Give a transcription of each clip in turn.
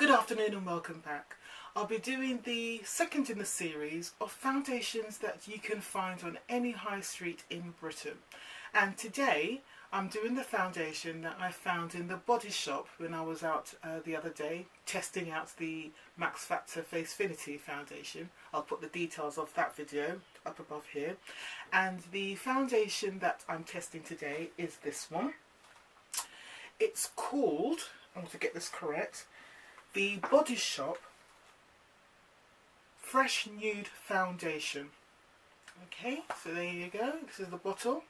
Good afternoon and welcome back. I'll be doing the second in the series of foundations that you can find on any high street in Britain. And today I'm doing the foundation that I found in the Body Shop when I was out the other day testing out the Max Factor Facefinity foundation. I'll put the details of that video up above here. And the foundation that I'm testing today is this one. It's called, I want to get this correct, the Body Shop Fresh Nude Foundation. Okay, so there you go. This is the bottle.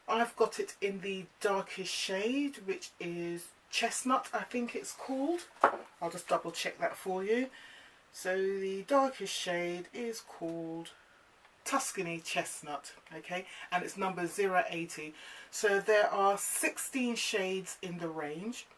I've got it in the darkest shade, which is chestnut, I think it's called. I'll just double check that for you. So the darkest shade is called Tuscany Chestnut, okay, and it's number 080. So there are 16 shades in the range,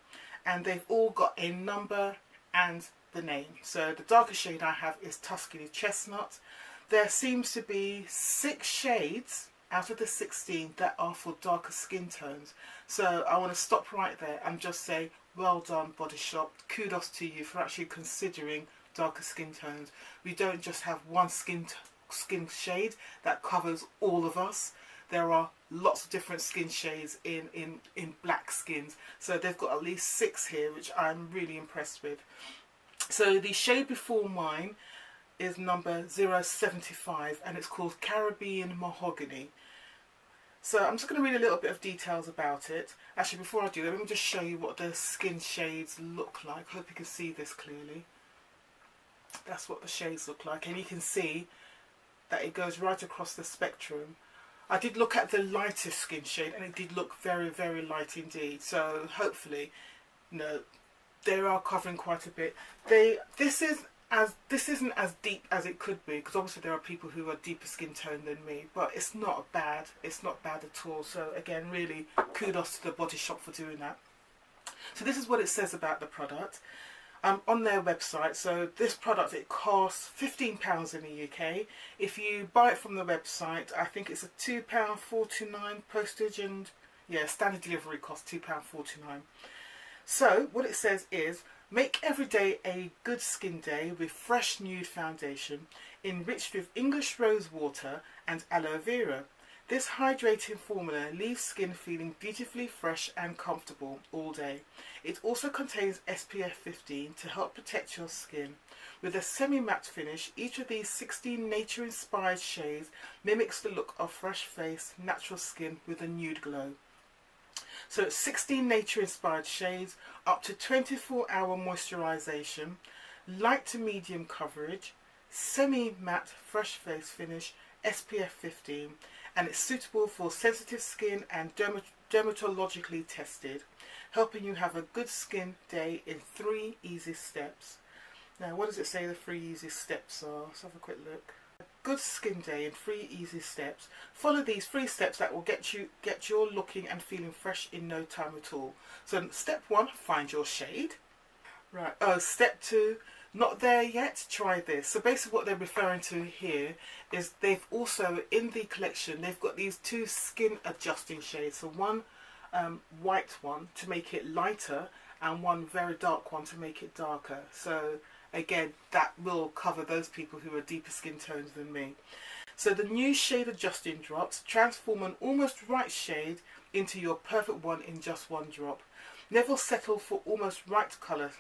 and they've all got a number and the name. So the darkest shade I have is Tuscany Chestnut. There seems to be 6 shades out of the 16 that are for darker skin tones. So I want to stop right there and just say, well done, Body Shop. Kudos to you for actually considering darker skin tones. We don't just have one skin shade that covers all of us. There are lots of different skin shades in black skins. So they've got at least 6 here, which I'm really impressed with. So the shade before mine is number 075 and it's called Caribbean Mahogany. So I'm just going to read a little bit of details about it. Actually, before I do that, let me just show you what the skin shades look like. Hope you can see this clearly. That's what the shades look like, and you can see that it goes right across the spectrum. I did look at the lightest skin shade and it did look very, very light indeed. So hopefully, you know, they are covering quite a bit. This isn't as deep as it could be, because obviously there are people who are deeper skin tone than me, but it's not bad. It's not bad at all. So again, really kudos to the Body Shop for doing that. So this is what it says about the product. On their website. So this product, it costs £15 in the UK. If you buy it from the website, I think it's a £2.49 postage, and yeah, standard delivery costs £2.49. So what it says is, make every day a good skin day with fresh nude foundation enriched with English rose water and aloe vera. This hydrating formula leaves skin feeling beautifully fresh and comfortable all day. It also contains SPF 15 to help protect your skin. With a semi-matte finish, each of these 16 nature-inspired shades mimics the look of fresh face, natural skin with a nude glow. So it's 16 nature-inspired shades, up to 24-hour moisturization, light to medium coverage, semi-matte fresh face finish, SPF 15, and it's suitable for sensitive skin and dermatologically tested, helping you have a good skin day in 3 easy steps. Now, what does it say the 3 easy steps are? Let's have a quick look. A good skin day in 3 easy steps. Follow these 3 steps that will get you looking and feeling fresh in no time at all. So step 1, find your shade. Right. Oh, step 2. Not there yet? Try this. So basically what they're referring to here is they've also, in the collection, they've got these 2 skin adjusting shades. So one white one to make it lighter and one very dark one to make it darker. So again, that will cover those people who are deeper skin tones than me. So the new shade adjusting drops transform an almost right shade into your perfect one in just 1 drop. Never settle for almost right colour.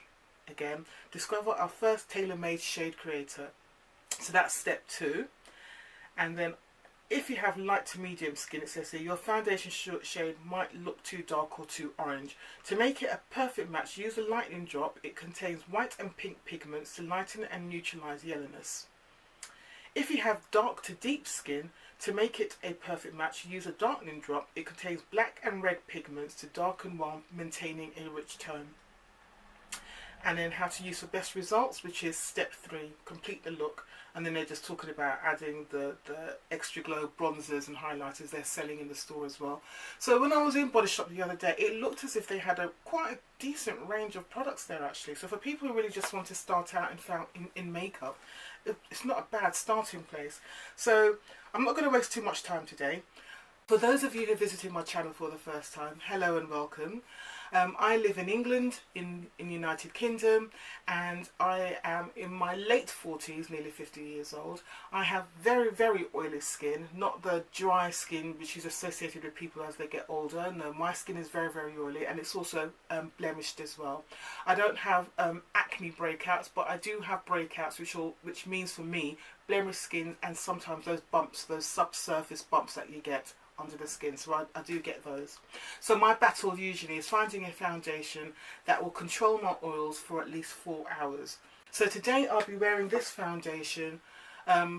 Again, discover our first tailor-made shade creator. So that's step 2. And then if you have light to medium skin, it says here, your foundation shade might look too dark or too orange. To make it a perfect match, use a lightening drop. It contains white and pink pigments to lighten and neutralize yellowness. If you have dark to deep skin, to make it a perfect match, use a darkening drop. It contains black and red pigments to darken while maintaining a rich tone. And then how to use for best results, which is step 3, complete the look. And then they're just talking about adding the extra glow bronzers and highlighters they're selling in the store as well. So when I was in Body Shop the other day, it looked as if they had quite a decent range of products there actually. So for people who really just want to start out in makeup, it's not a bad starting place. So I'm not going to waste too much time today. For those of you who are visiting my channel for the first time, hello and welcome. I live in England, in the United Kingdom, and I am in my late 40s, nearly 50 years old. I have very, very oily skin, not the dry skin which is associated with people as they get older. No, my skin is very, very oily, and it's also blemished as well. I don't have acne breakouts, but I do have breakouts, which means for me, blemished skin and sometimes those bumps, those subsurface bumps that you get under the skin, so I do get those. So my battle usually is finding a foundation that will control my oils for at least 4 hours. So today I'll be wearing this foundation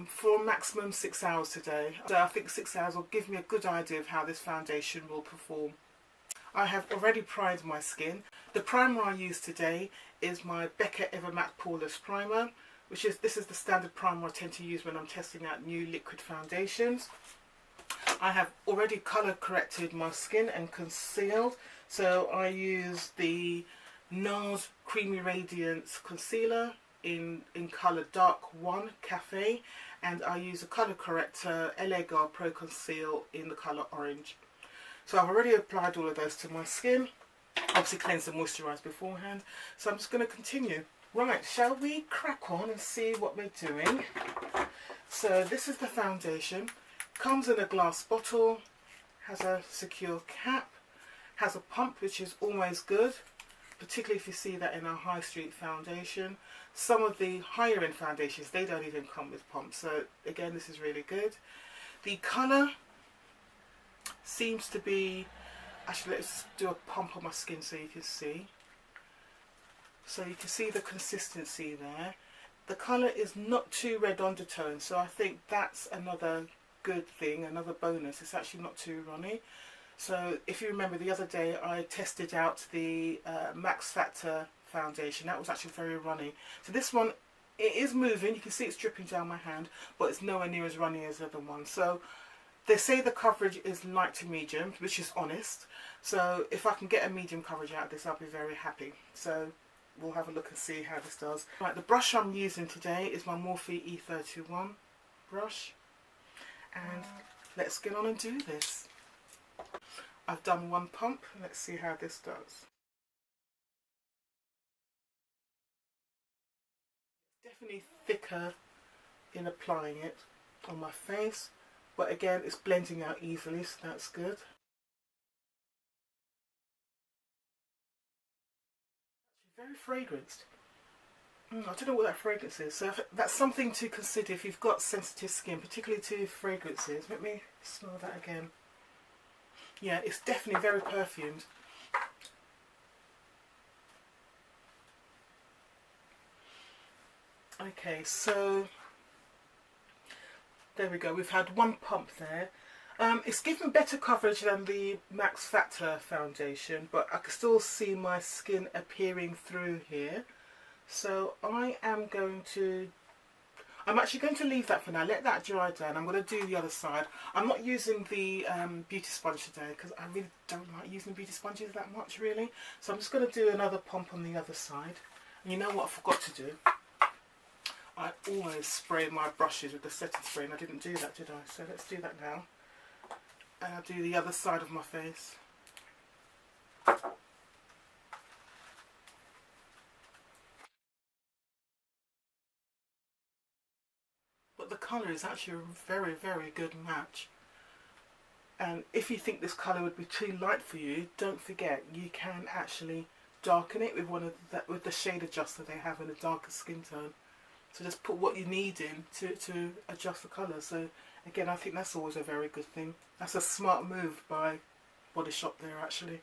for a maximum 6 hours today. So I think 6 hours will give me a good idea of how this foundation will perform. I have already primed my skin. The primer I use today is my Becca Evermatte Poreless primer, this is the standard primer I tend to use when I'm testing out new liquid foundations. I have already colour corrected my skin and concealed, so I use the Nars Creamy Radiance Concealer in colour Dark 1 Cafe, and I use a colour corrector LA Girl Pro Conceal in the colour Orange. So I've already applied all of those to my skin, obviously cleansed and moisturised beforehand, so I'm just going to continue. Right, shall we crack on and see what we're doing? So this is the foundation. Comes in a glass bottle, has a secure cap, has a pump which is always good, particularly if you see that in a high street foundation. Some of the higher end foundations, they don't even come with pumps, so again this is really good. The colour seems to be, actually let's do a pump on my skin so you can see. So you can see the consistency there. The colour is not too red undertone, so I think that's another good thing, another bonus. It's actually not too runny. So if you remember the other day I tested out the Max Factor foundation. That was actually very runny. So this one, it is moving, you can see it's dripping down my hand, but it's nowhere near as runny as the other one. So they say the coverage is light to medium, which is honest. So if I can get a medium coverage out of this, I'll be very happy. So we'll have a look and see how this does. Right, the brush I'm using today is my Morphe E31 brush. And let's get on and do this. I've done one pump. Let's see how this does. Definitely thicker in applying it on my face, but again it's blending out easily, so that's good. Very fragranced. I don't know what that fragrance is, so that's something to consider if you've got sensitive skin, particularly to fragrances. Let me smell that again. Yeah, it's definitely very perfumed. Okay, so there we go. We've had one pump there. It's given better coverage than the Max Factor foundation, but I can still see my skin appearing through here. So I'm actually going to leave that for now, let that dry down. I'm going to do the other side. I'm not using the beauty sponge today because I really don't like using beauty sponges that much really. So I'm just going to do another pump on the other side. And you know what I forgot to do? I always spray my brushes with the setting spray, and I didn't do that, did I? So let's do that now. And I'll do the other side of my face. But the colour is actually a very, very good match. And if you think this colour would be too light for you, don't forget you can actually darken it with the shade adjuster they have in a darker skin tone. So just put what you need in to adjust the colour. So again, I think that's always a very good thing. That's a smart move by Body Shop there actually.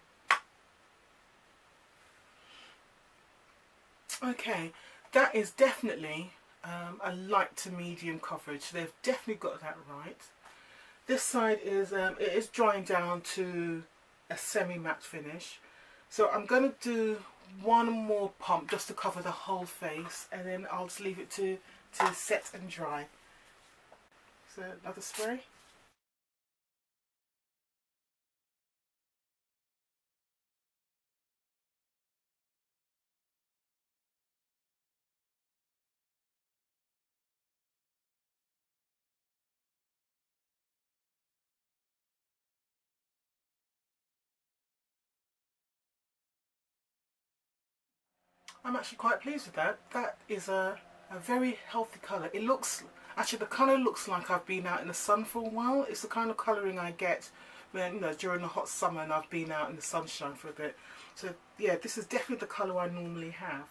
Okay, that is definitely a light to medium coverage. They've definitely got that right. This side is it is drying down to a semi-matte finish. So I'm going to do one more pump just to cover the whole face, and then I'll just leave it to set and dry. So another spray. I'm actually quite pleased with that. That is a very healthy colour. It looks, actually the colour looks like I've been out in the sun for a while. It's the kind of colouring I get when, you know, during the hot summer and I've been out in the sunshine for a bit. So yeah, this is definitely the colour I normally have.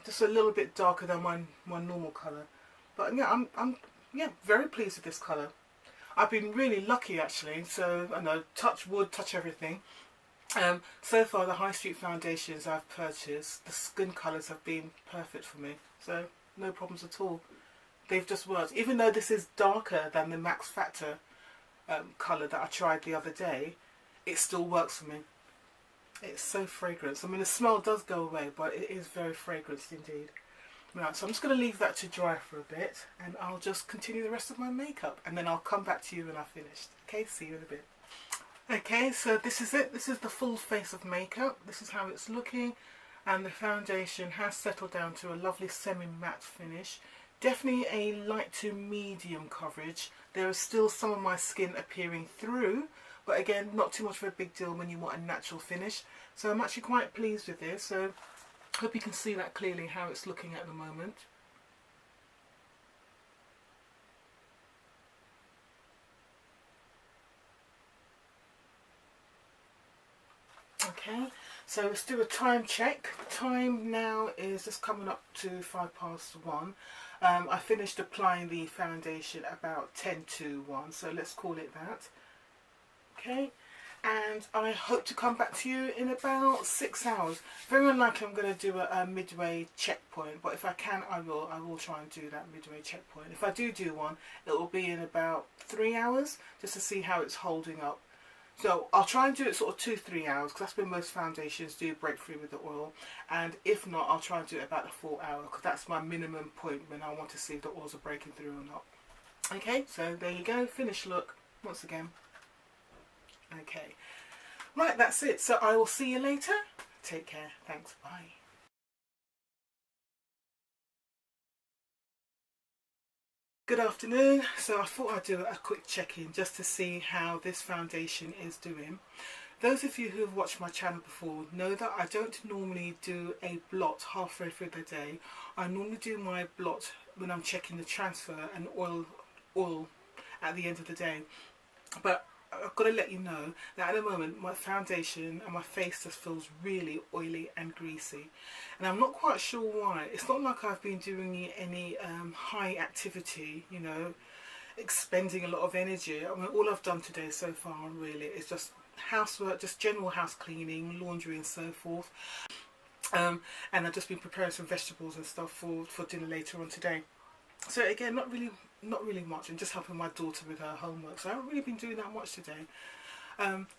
Just a little bit darker than my normal colour. But yeah, I'm yeah, very pleased with this colour. I've been really lucky actually, so I know, touch wood, touch everything. So far the high street foundations I've purchased, the skin colours have been perfect for me. So no problems at all. They've just worked. Even though this is darker than the Max Factor colour that I tried the other day, it still works for me. It's so fragrant. I mean, the smell does go away, but it is very fragrant indeed. Right, so I'm just going to leave that to dry for a bit, and I'll just continue the rest of my makeup, and then I'll come back to you when I've finished. Okay, see you in a bit. Okay, so this is it. This is the full face of makeup. This is how it's looking, and the foundation has settled down to a lovely semi-matte finish. Definitely a light to medium coverage. There is still some of my skin appearing through, but again, not too much of a big deal when you want a natural finish. So I'm actually quite pleased with this. So I hope you can see that clearly how it's looking at the moment. Okay, so let's do a time check. Time now is just coming up to 1:05. I finished applying the foundation about 10 to 1, so let's call it that. Okay, and I hope to come back to you in about 6 hours. Very unlikely I'm going to do a midway checkpoint, but if I can, I will try and do that midway checkpoint. If I do one, it will be in about 3 hours, just to see how it's holding up. So I'll try and do it sort of 2-3 hours, because that's when most foundations do break through with the oil. And if not, I'll try and do it about a 4 hour, because that's my minimum point when I want to see if the oils are breaking through or not. Okay, so there you go, finished look once again. Okay, right, that's it. So I will see you later. Take care. Thanks. Bye. Good afternoon. So I thought I'd do a quick check-in just to see how this foundation is doing. Those of you who have watched my channel before know that I don't normally do a blot halfway through the day. I normally do my blot when I'm checking the transfer and oil at the end of the day. But I've got to let you know that at the moment my foundation and my face just feels really oily and greasy, and I'm not quite sure why. It's not like I've been doing any high activity, you know, expending a lot of energy. I mean, all I've done today so far really is just housework, just general house cleaning, laundry and so forth, and I've just been preparing some vegetables and stuff for dinner later on today. So again, not really much, and just helping my daughter with her homework. So I haven't really been doing that much today.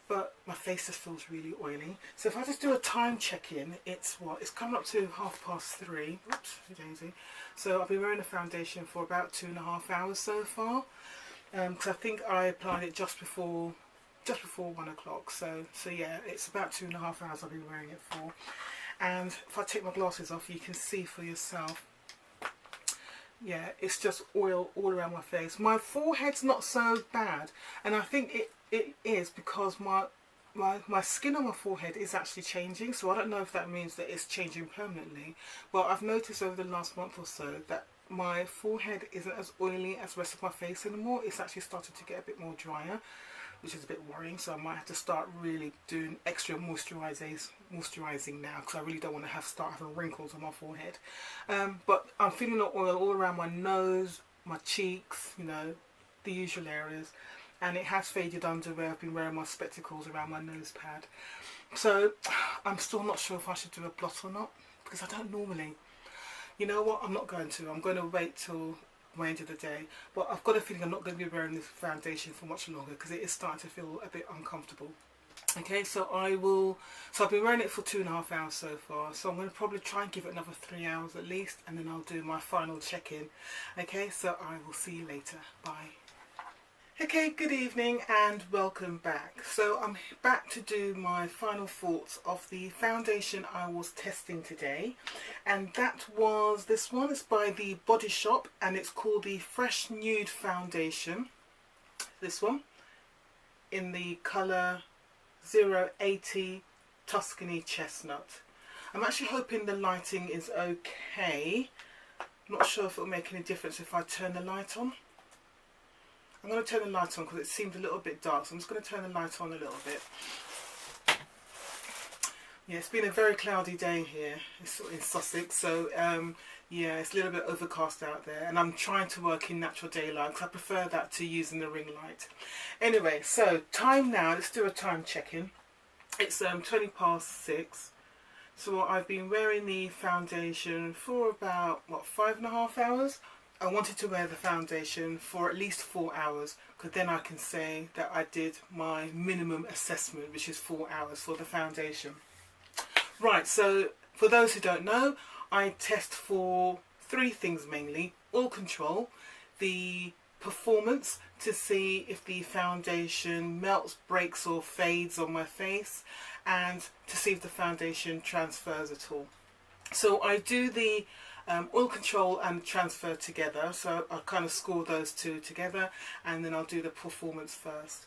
But my face just feels really oily. So if I just do a time check-in, it's coming up to 3:30. Oops, daisy. So I've been wearing the foundation for about 2.5 hours so far. Because I think I applied it just before 1 o'clock. So yeah, it's about 2.5 hours I've been wearing it for. And if I take my glasses off, you can see for yourself. Yeah, it's just oil all around my face. My forehead's not so bad, and I think it is because my skin on my forehead is actually changing. So I don't know if that means that it's changing permanently, but I've noticed over the last month or so that my forehead isn't as oily as the rest of my face anymore. It's actually started to get a bit more drier, which is a bit worrying. So I might have to start really doing extra moisturising now, because I really don't want to start having wrinkles on my forehead. But I'm feeling the oil all around my nose, my cheeks, you know, the usual areas, and it has faded under where I've been wearing my spectacles around my nose pad. So I'm still not sure if I should do a blot or not, because I don't normally. You know what, I'm not going to. I'm going to wait till my end of the day, but I've got a feeling I'm not going to be wearing this foundation for much longer, because it is starting to feel a bit uncomfortable. Okay, so I've been wearing it for 2.5 hours so far, so I'm going to probably try and give it another 3 hours at least, and then I'll do my final check-in. Okay, so I will see you later. Bye. Okay, good evening and welcome back. So I'm back to do my final thoughts of the foundation I was testing today, and that was this one. It's by the Body Shop and it's called the Fresh Nude Foundation. This one in the colour 080 Tuscany Chestnut. I'm actually hoping the lighting is okay. I'm not sure if it'll make any difference if I turn the light on. I'm going to turn the light on because it seemed a little bit dark, so I'm just going to turn the light on a little bit. Yeah, it's been a very cloudy day here in Sussex, so yeah, it's a little bit overcast out there, and I'm trying to work in natural daylight because I prefer that to using the ring light. Anyway, so time now, let's do a time check-in. It's 20 past 6. So I've been wearing the foundation for about, what, 5.5 hours? I wanted to wear the foundation for at least 4 hours, because then I can say that I did my minimum assessment, which is 4 hours for the foundation. Right, so for those who don't know, I test for 3 things mainly. Oil control, the performance to see if the foundation melts, breaks or fades on my face, and to see if the foundation transfers at all. So I do the oil control and transfer together, so I kind of score those 2 together, and then I'll do the performance first.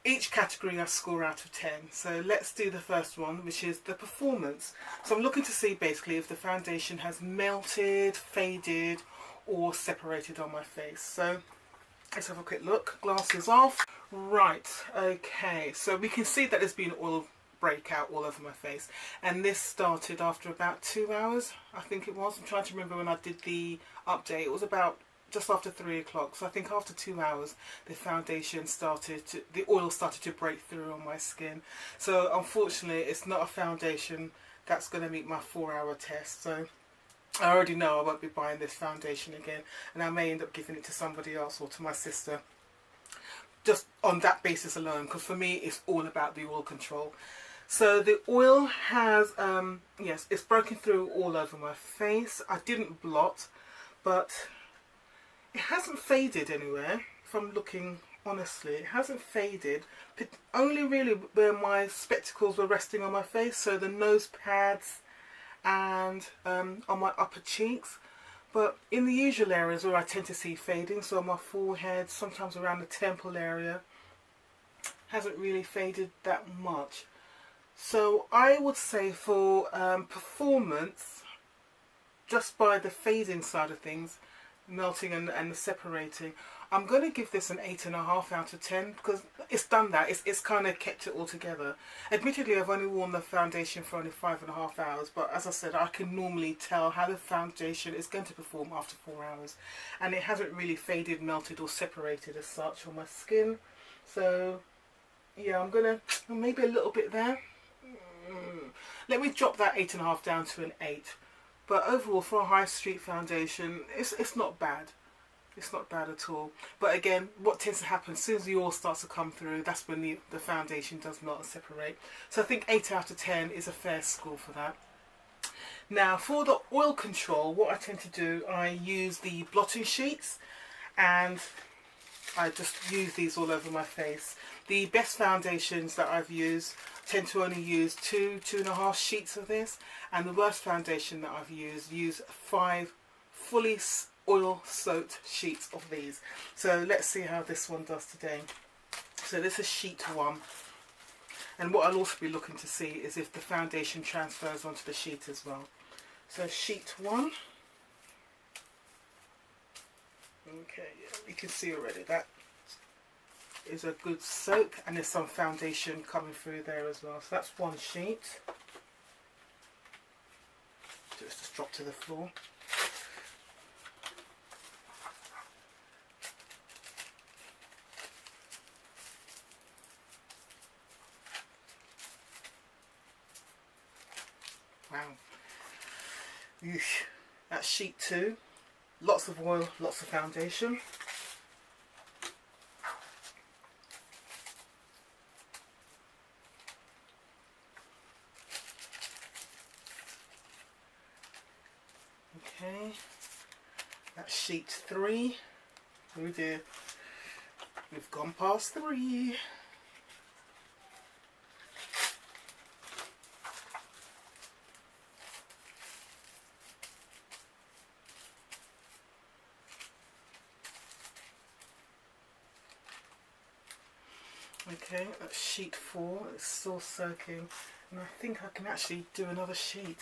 Each category I score out of 10. So let's do the first one, which is the performance. So I'm looking to see basically if the foundation has melted, faded or separated on my face. So let's have a quick look. Glasses off. Right, okay. So we can see that there's been oil breakout all over my face. And this started after about 2 hours, I think it was. I'm trying to remember when I did the update. It was about just after 3 o'clock, so I think after 2 hours the foundation started to, the oil started to break through on my skin. So unfortunately it's not a foundation that's going to meet my 4-hour test, so I already know I won't be buying this foundation again, and I may end up giving it to somebody else or to my sister, just on that basis alone, because for me it's all about the oil control. So the oil has yes, it's broken through all over my face. I didn't blot, but it hasn't faded anywhere, if I'm looking honestly. It hasn't faded, but only really where my spectacles were resting on my face, so the nose pads and on my upper cheeks. But in the usual areas where I tend to see fading, so on my forehead, sometimes around the temple area, hasn't really faded that much. So I would say for performance, just by the fading side of things, melting and separating, I'm going to give this an 8.5 out of 10, because it's done that. It's kind of kept it all together. Admittedly, I've only worn the foundation for only 5.5 hours, but as I said, I can normally tell how the foundation is going to perform after 4 hours, and it hasn't really faded, melted or separated as such on my skin. So yeah, I'm gonna maybe a little bit there. Let me drop that 8.5 down to an 8. But overall, for a high street foundation, it's not bad. It's not bad at all. But again, what tends to happen, as soon as the oil starts to come through, that's when the foundation does not separate. So I think 8 out of 10 is a fair score for that. Now, for the oil control, what I tend to do, I use the blotting sheets, and I just use these all over my face. The best foundations that I've used tend to only use 2.5 sheets of this, and the worst foundation that I've used 5 fully oil soaked sheets of these. So let's see how this one does today. So this is sheet 1, and what I'll also be looking to see is if the foundation transfers onto the sheet as well. So sheet 1. Okay, yeah, you can see already that is a good soak, and there's some foundation coming through there as well. So that's one sheet. Just drop to the floor. Wow. Eesh. That's sheet 2. Lots of oil, lots of foundation. Okay, that's sheet 3. Oh dear, we've gone past 3. Okay, that's sheet 4. It's still soaking. And I think I can actually do another sheet.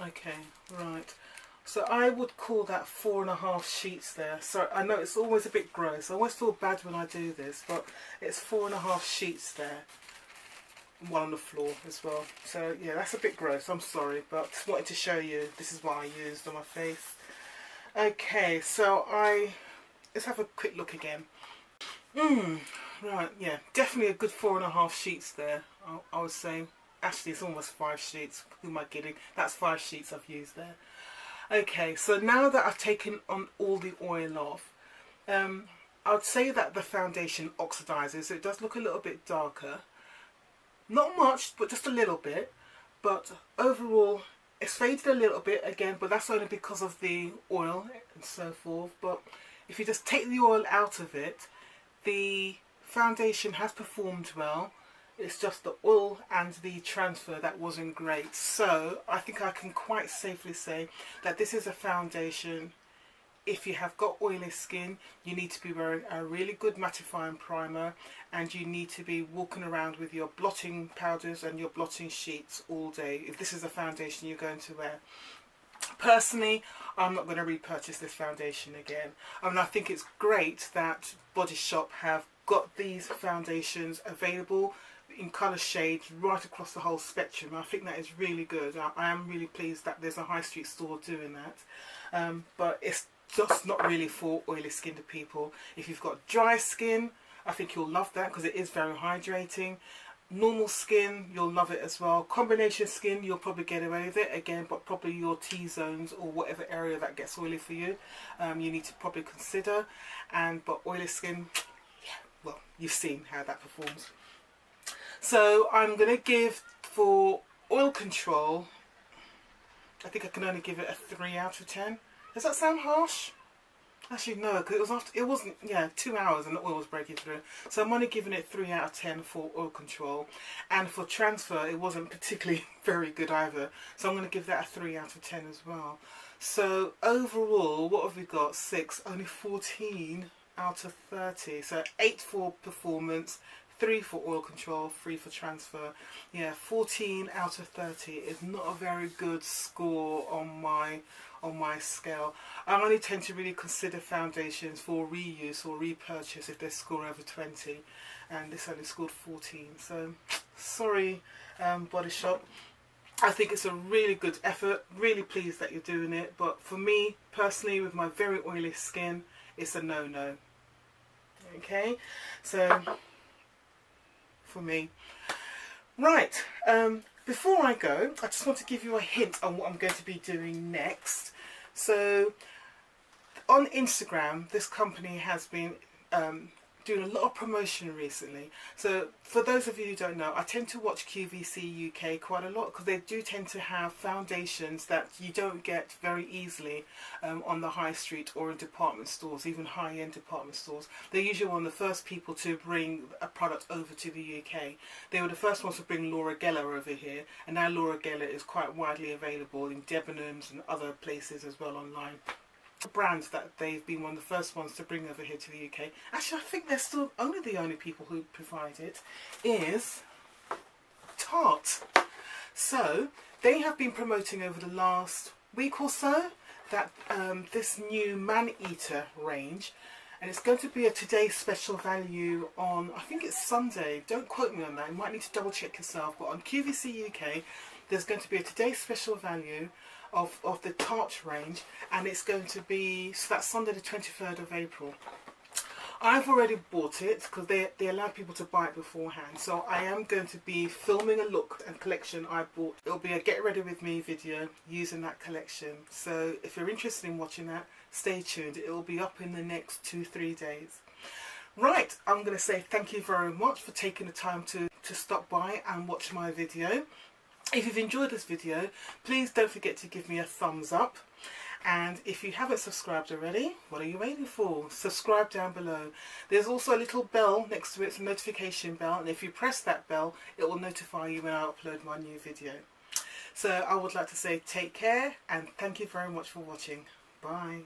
Okay, right. So I would call that 4.5 sheets there. So I know it's always a bit gross. I always feel bad when I do this, but it's 4.5 sheets there. One on the floor as well. So yeah, that's a bit gross. I'm sorry, but just wanted to show you this is what I used on my face. Okay, so let's have a quick look again. Right, yeah, definitely a good 4.5 sheets there. I would say. Actually, it's almost 5 sheets. Who am I kidding? That's 5 sheets I've used there. Okay, so now that I've taken on all the oil off, I'd say that the foundation oxidizes. So it does look a little bit darker. Not much, but just a little bit. But overall, it's faded a little bit again, but that's only because of the oil and so forth. But if you just take the oil out of it, the foundation has performed well. It's just the oil and the transfer that wasn't great. So I think I can quite safely say that this is a foundation. If you have got oily skin, you need to be wearing a really good mattifying primer, and you need to be walking around with your blotting powders and your blotting sheets all day if this is a foundation you're going to wear. Personally, I'm not going to repurchase this foundation again. I mean, I think it's great that Body Shop have got these foundations available in colour shades right across the whole spectrum. I think that is really good. I am really pleased that there's a high street store doing that. But it's just not really for oily skinned people. If you've got dry skin, I think you'll love that because it is very hydrating. Normal skin, you'll love it as well. Combination skin, you'll probably get away with it again, but probably your T-zones or whatever area that gets oily for you, you need to probably consider. But oily skin, yeah, well, you've seen how that performs. So I'm going to give, for oil control, I think I can only give it a 3 out of 10. Does that sound harsh? Actually no, because it wasn't 2 hours and the oil was breaking through. So I'm only giving it 3 out of 10 for oil control. And for transfer, it wasn't particularly very good either. So I'm going to give that a 3 out of 10 as well. So overall, what have we got? 6, only 14 out of 30. So 8 for performance, 3 for oil control, 3 for transfer. Yeah, 14 out of 30 is not a very good score on my scale. I only tend to really consider foundations for reuse or repurchase if they score over 20, and this only scored 14. So sorry, Body Shop. I think it's a really good effort. Really pleased that you're doing it, but for me personally, with my very oily skin, it's a no-no. Okay, so for me. Right, before I go, I just want to give you a hint on what I'm going to be doing next. So on Instagram, this company has been doing a lot of promotion recently. So for those of you who don't know, I tend to watch QVC UK quite a lot because they do tend to have foundations that you don't get very easily on the high street or in department stores, even high-end department stores. They're usually one of the first people to bring a product over to the UK. They were the first ones to bring Laura Geller over here, and now Laura Geller is quite widely available in Debenhams and other places as well online. Brands that they've been one of the first ones to bring over here to the UK, actually I think they're still the only people who provide it, is Tarte. So they have been promoting over the last week or so that this new Man-Eater range, and it's going to be a Today special value on, I think it's Sunday, don't quote me on that, you might need to double check yourself, but on QVC UK there's going to be a Today special value of the Tarte range, and it's going to be, so that's Sunday the 23rd of April. I've already bought it because they allow people to buy it beforehand, so I am going to be filming a look and collection I bought. It'll be a get ready with me video using that collection, so if you're interested in watching that, stay tuned. It will be up in the next 2-3 days. Right, I'm going to say thank you very much for taking the time to stop by and watch my video. If you've enjoyed this video, please don't forget to give me a thumbs up. And if you haven't subscribed already, what are you waiting for? Subscribe down below. There's also a little bell next to it, it's a notification bell. And if you press that bell, it will notify you when I upload my new video. So I would like to say take care and thank you very much for watching. Bye.